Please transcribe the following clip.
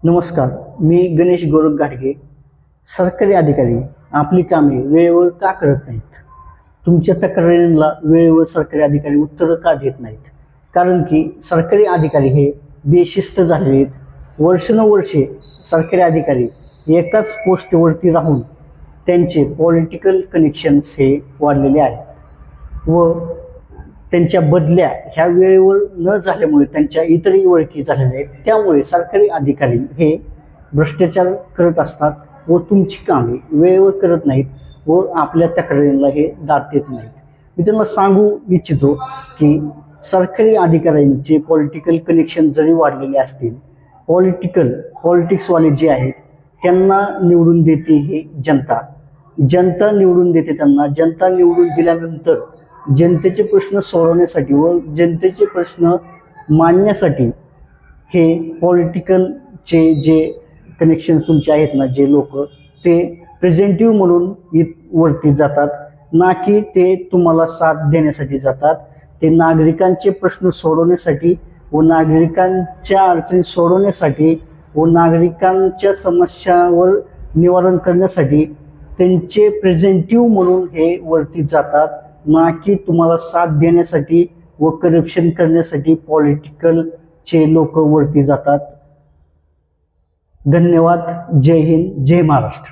नमस्कार, मी गणेश गोरख गाडगे. सरकारी अधिकारी आपली कामे वेळेवर का करत नाहीत? तुमच्या तक्रारींना वेळेवर सरकारी अधिकारी उत्तरं का देत नाहीत? कारण की सरकारी अधिकारी हे बेशिस्त झालेले आहेत. वर्षानुवर्षे सरकारी अधिकारी एकाच पोस्टवरती राहून त्यांचे पॉलिटिकल कनेक्शन्स हे वाढलेले आहेत व त्यांच्या बदल्या ह्या वेळेवर न झाल्यामुळे त्यांच्या इतरही ओळखी झालेल्या आहेत. त्यामुळे सरकारी अधिकारी हे भ्रष्टाचार करत असतात व तुमची कामे वेळेवर करत नाहीत व आपल्या तक्रारींना हे दाद देत नाहीत. मी त्यांना सांगू इच्छितो की सरकारी अधिकाऱ्यांचे पॉलिटिकल कनेक्शन जरी वाढलेले असतील, पॉलिटिक्सवाले जे आहेत त्यांना निवडून देते हे जनता निवडून देते त्यांना. जनता निवडून दिल्यानंतर जनतेचे प्रश्न सोडवण्यासाठी व जनतेचे प्रश्न मांडण्यासाठी हे पॉलिटिकलचे जे कनेक्शन तुमचे आहेत ना, जे लोक ते प्रेझेंटिव्ह म्हणून वरती जातात, ना की ते तुम्हाला साथ देण्यासाठी जातात. ते नागरिकांचे प्रश्न सोडवण्यासाठी व नागरिकांच्या अडचणी सोडवण्यासाठी व नागरिकांच्या समस्यांवर निवारण करण्यासाठी त्यांचे प्रेझेंटिव्ह म्हणून हे वरती जातात, ना की तुम्हाला साथ देण्यासाठी व करप्शन करण्यासाठी पॉलिटिकलचे लोक वरती जातात. धन्यवाद. जय हिंद, जय महाराष्ट्र.